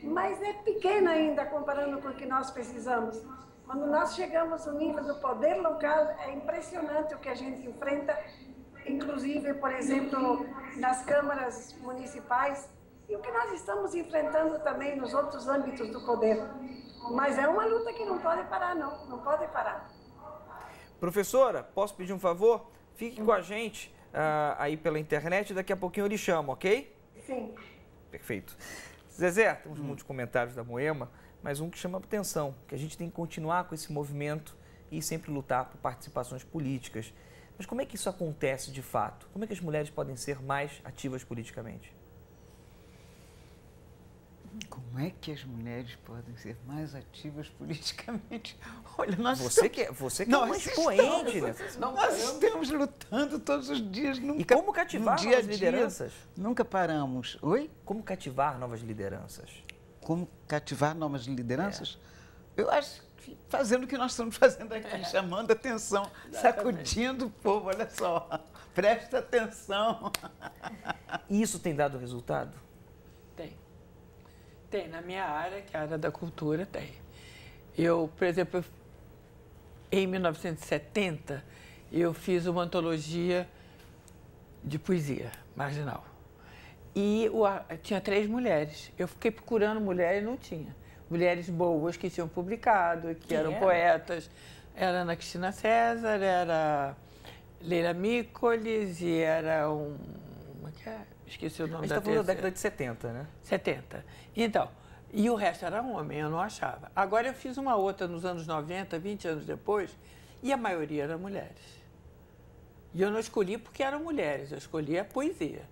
Mas é pequena ainda comparando com o que nós precisamos. Quando nós chegamos no nível do poder local, é impressionante o que a gente enfrenta, inclusive, por exemplo, nas câmaras municipais, e o que nós estamos enfrentando também nos outros âmbitos do poder. Mas é uma luta que não pode parar, não pode parar. Professora, posso pedir um favor? Fique com a gente aí pela internet, daqui a pouquinho eu lhe chamo, ok? Sim. Perfeito. Zezé, temos muitos comentários da Moema, mas um que chama a atenção, que a gente tem que continuar com esse movimento e sempre lutar por participações políticas. Mas como é que isso acontece de fato? Como é que as mulheres podem ser mais ativas politicamente? Como é que as mulheres podem ser mais ativas politicamente? Olha, você que é uma expoente, né? Nós estamos lutando todos os dias. E como cativar novas lideranças? Nunca paramos. Oi? Como cativar novas lideranças? Como cativar novas lideranças? Eu acho que fazendo o que nós estamos fazendo aqui, chamando atenção, sacudindo o povo, olha só, presta atenção. E isso tem dado resultado? Tem, na minha área, que é a área da cultura, tem. Eu, por exemplo, em 1970, eu fiz uma antologia de poesia marginal. E tinha 3 mulheres. Eu fiquei procurando mulheres e não tinha. Mulheres boas que tinham publicado, que eram poetas. Era Ana Cristina César, era Leila Mícolis e era como é que é? Esqueci o nome da terceira. A gente está falando da década de 70, né? 70. Então, e o resto era homem, eu não achava. Agora eu fiz uma outra nos anos 90, 20 anos depois, e a maioria eram mulheres. E eu não escolhi porque eram mulheres, eu escolhi a poesia.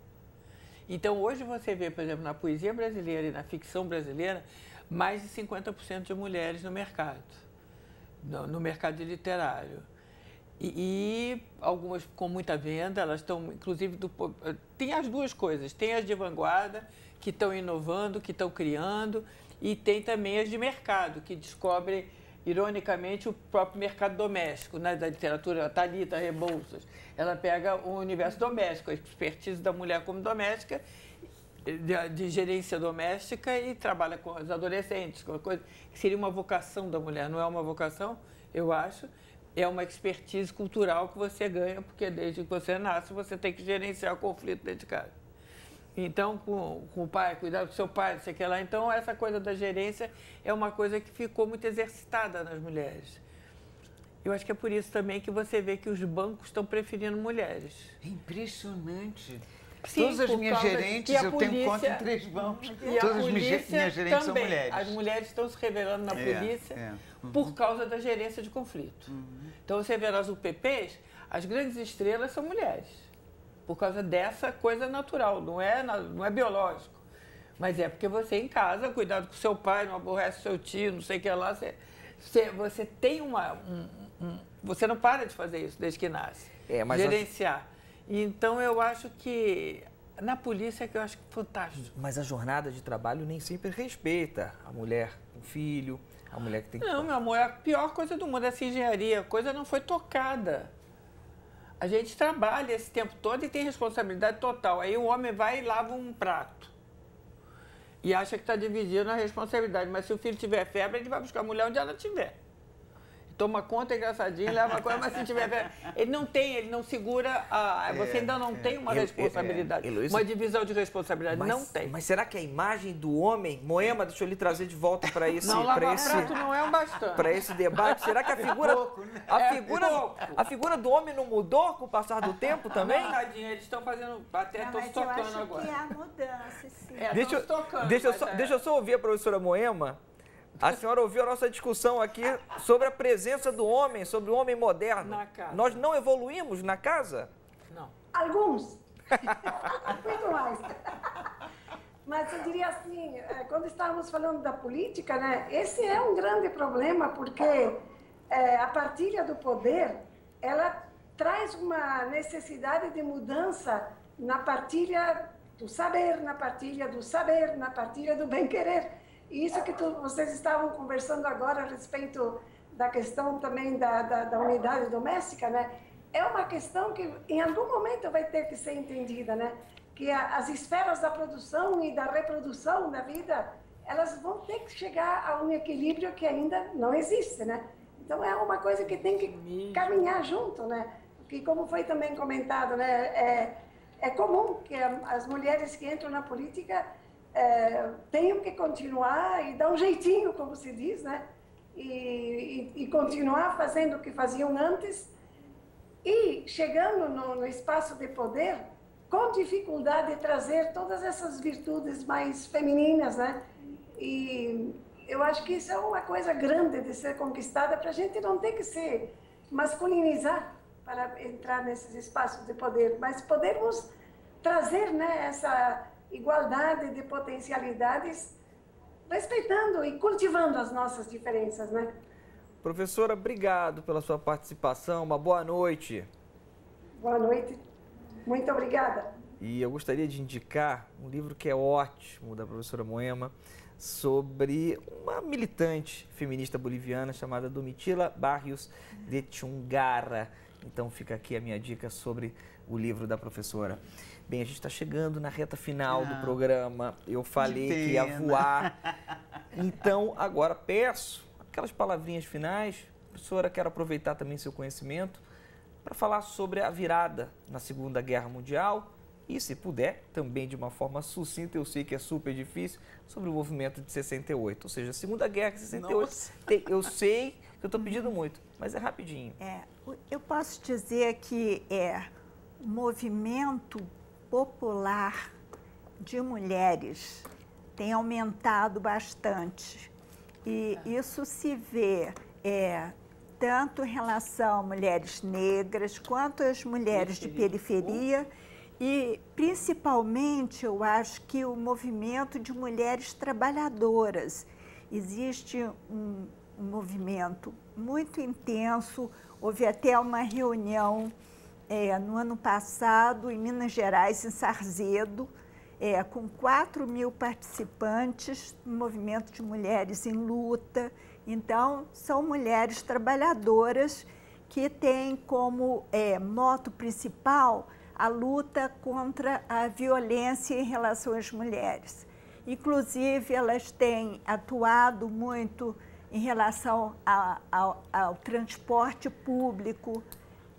Então, hoje você vê, por exemplo, na poesia brasileira e na ficção brasileira, mais de 50% de mulheres no mercado, no mercado literário. E algumas com muita venda, elas estão, inclusive, tem as duas coisas. Tem as de vanguarda, que estão inovando, que estão criando, e tem também as de mercado, que descobrem, ironicamente, o próprio mercado doméstico, né, da literatura. A Thalita Rebouças, ela pega o universo doméstico, a expertise da mulher como doméstica, de gerência doméstica, e trabalha com os adolescentes, com a coisa que seria uma vocação da mulher. Não é uma vocação, eu acho. É uma expertise cultural que você ganha, porque desde que você nasce, você tem que gerenciar o conflito dentro de casa. Então, com o pai, cuidar do seu pai, não sei o que lá. Então, essa coisa da gerência é uma coisa que ficou muito exercitada nas mulheres. Eu acho que é por isso também que você vê que os bancos estão preferindo mulheres. É impressionante. Sim, todas as minhas gerentes, eu tenho conta em 3 bancos. Todas as minhas gerentes também. são mulheres. As mulheres estão se revelando na polícia por causa da gerência de conflito. Então, você vê nas UPPs, as grandes estrelas são mulheres, por causa dessa coisa natural, não é biológico. Mas é porque você em casa, cuidado com seu pai, não aborrece seu tio, não sei o que lá, você tem você não para de fazer isso desde que nasce, gerenciar. Então, eu acho que na polícia é que eu acho fantástico. Mas a jornada de trabalho nem sempre respeita a mulher com filho, a mulher que tem que... Não, meu amor, é a pior coisa do mundo, essa engenharia, a coisa não foi tocada. A gente trabalha esse tempo todo e tem responsabilidade total. Aí o homem vai e lava um prato e acha que está dividindo a responsabilidade. Mas se o filho tiver febre, ele vai buscar a mulher onde ela estiver. Toma conta, engraçadinho, leva a coisa, mas se tiver febre... Ele não segura você ainda não tem uma responsabilidade, uma divisão de responsabilidade, não tem. Mas será que a imagem do homem... Moema, deixa eu lhe trazer de volta para esse... Não, lavar prato não é um bastante. Para esse debate. Será que a figura... A figura do homem não mudou com o passar do tempo também? Não, tadinha, eles estão fazendo... Até estão se tocando agora. Que há mudança, sim. Deixa eu só ouvir a professora Moema. A senhora ouviu a nossa discussão aqui sobre a presença do homem, sobre o homem moderno. Na casa. Nós não evoluímos na casa? Não. Alguns. Muito mais. Mas eu diria assim, quando estávamos falando da política, né, esse é um grande problema, porque a partilha do poder, ela traz uma necessidade de mudança na partilha do saber na partilha, do saber na partilha, do bem-querer. E isso que vocês estavam conversando agora a respeito da questão também da unidade doméstica, né? É uma questão que em algum momento vai ter que ser entendida, né? Que as esferas da produção e da reprodução da vida, elas vão ter que chegar a um equilíbrio que ainda não existe, né? Então é uma coisa que tem que caminhar junto, né? Porque como foi também comentado, né? É comum que as mulheres que entram na política tenham que continuar e dar um jeitinho, como se diz, né? E continuar fazendo o que faziam antes e chegando no espaço de poder com dificuldade de trazer todas essas virtudes mais femininas, né? E eu acho que isso é uma coisa grande de ser conquistada para a gente não ter que se masculinizar para entrar nesses espaços de poder, mas podermos trazer, né, essa igualdade de potencialidades, respeitando e cultivando as nossas diferenças, né? Professora, obrigado pela sua participação. Uma boa noite. Boa noite. Muito obrigada. E eu gostaria de indicar um livro que é ótimo, da professora Moema, sobre uma militante feminista boliviana chamada Domitila Barrios de Chungarra. Então fica aqui a minha dica sobre o livro da professora. Bem, a gente está chegando na reta final do programa. Eu falei que ia voar. Então, agora peço aquelas palavrinhas finais. Professora, quero aproveitar também seu conhecimento para falar sobre a virada na Segunda Guerra Mundial e, se puder, também de uma forma sucinta, eu sei que é super difícil, sobre o movimento de 68. Ou seja, a Segunda Guerra de 68, eu sei que eu estou pedindo muito, mas é rapidinho. Eu posso dizer que o movimento popular de mulheres tem aumentado bastante. E isso se vê tanto em relação a mulheres negras quanto às mulheres de periferia e, principalmente, eu acho que o movimento de mulheres trabalhadoras. Existe um movimento muito intenso, houve até uma reunião no ano passado em Minas Gerais, em Sarzedo, com 4.000 participantes no movimento de mulheres em luta. Então, são mulheres trabalhadoras que têm como moto principal a luta contra a violência em relação às mulheres. Inclusive, elas têm atuado muito em relação ao transporte público,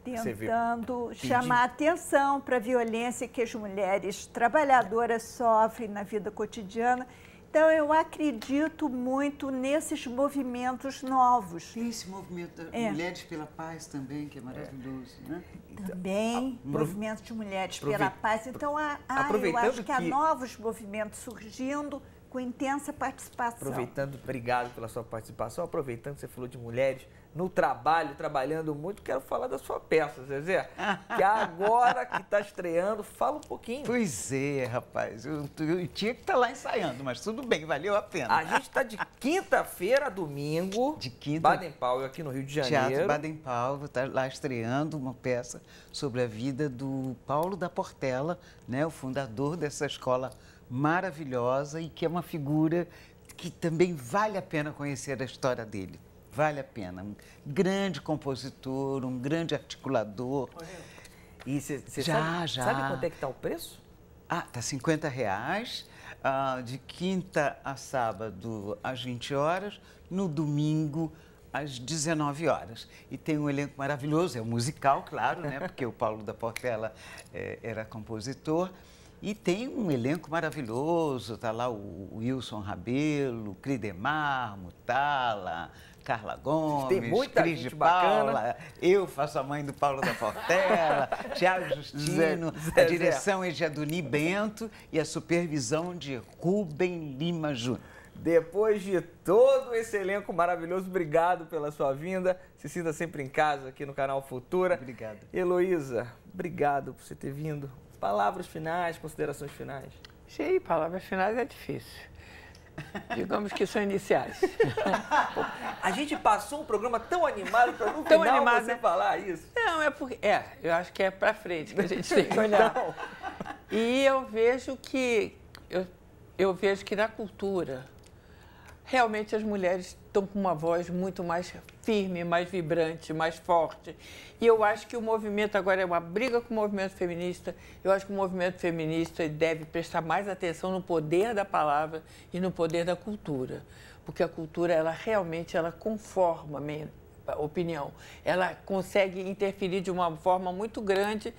tentando chamar atenção para a violência que as mulheres trabalhadoras sofrem na vida cotidiana. Então, eu acredito muito nesses movimentos novos. Tem esse movimento Mulheres pela Paz também, que é maravilhoso, né? Também, movimento de Mulheres pela Paz. Então, eu acho que há novos movimentos surgindo com intensa participação. Obrigado pela sua participação. Aproveitando que você falou de mulheres no trabalho, trabalhando muito, quero falar da sua peça, Zezé. Que agora que está estreando, fala um pouquinho. Pois é, rapaz. Eu tinha que estar lá ensaiando, mas tudo bem, valeu a pena. A gente está de quinta-feira a domingo, Baden-Powell, aqui no Rio de Janeiro. Teatro Baden-Powell está lá estreando uma peça sobre a vida do Paulo da Portela, né, o fundador dessa escola maravilhosa e que é uma figura que também vale a pena conhecer a história dele. Vale a pena. Um grande compositor, um grande articulador. E você sabe quanto é que está o preço? Está R$50, de quinta a sábado às 20 horas, no domingo às 19 horas. E tem um elenco maravilhoso, é um musical, claro, né? Porque o Paulo da Portela era compositor. E tem um elenco maravilhoso, está lá o Wilson Rabelo, Cridemar, Mutala, Carla Gomes, tem muita Cris gente de Paula, bacana. Eu faço a mãe do Paulo da Portela, Thiago Justino, a direção é de Aduni Bento e a supervisão de Rubem Lima Júnior. Depois de todo esse elenco maravilhoso, obrigado pela sua vinda. Se sinta sempre em casa aqui no canal Futura. Obrigado. Heloísa, obrigado por você ter vindo. Palavras finais, considerações finais. Sim, palavras finais é difícil. Digamos que são iniciais. A gente passou um programa tão animado para no final você falar isso. Não, é porque... eu acho que é para frente que a gente tem que olhar. E eu vejo que na cultura, realmente as mulheres estão com uma voz muito mais firme, mais vibrante, mais forte. E eu acho que o movimento agora é uma briga com o movimento feminista. Eu acho que o movimento feminista deve prestar mais atenção no poder da palavra e no poder da cultura. Porque a cultura, ela realmente conforma a opinião. Ela consegue interferir de uma forma muito grande,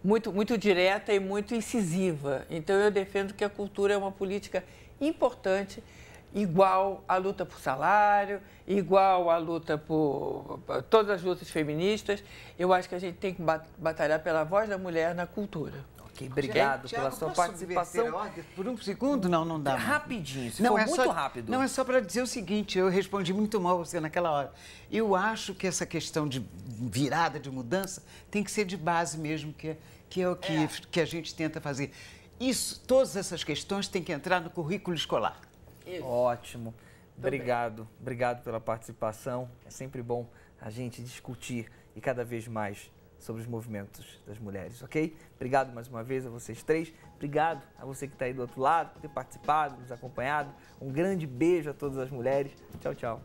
muito direta e muito incisiva. Então, eu defendo que a cultura é uma política importante, igual à luta por salário, igual à luta por todas as lutas feministas. Eu acho que a gente tem que batalhar pela voz da mulher na cultura. Ok, obrigado pela sua participação. Por um segundo? Não dá. Rapidinho, se for muito rápido. Não, é só para dizer o seguinte, eu respondi muito mal você naquela hora. Eu acho que essa questão de virada, de mudança, tem que ser de base mesmo, que é o que a gente tenta fazer. Todas essas questões têm que entrar no currículo escolar. Isso. Ótimo. Obrigado. Obrigado pela participação. É sempre bom a gente discutir e cada vez mais sobre os movimentos das mulheres, ok? Obrigado mais uma vez a vocês três. Obrigado a você que está aí do outro lado por ter participado, nos acompanhado. Um grande beijo a todas as mulheres. Tchau, tchau.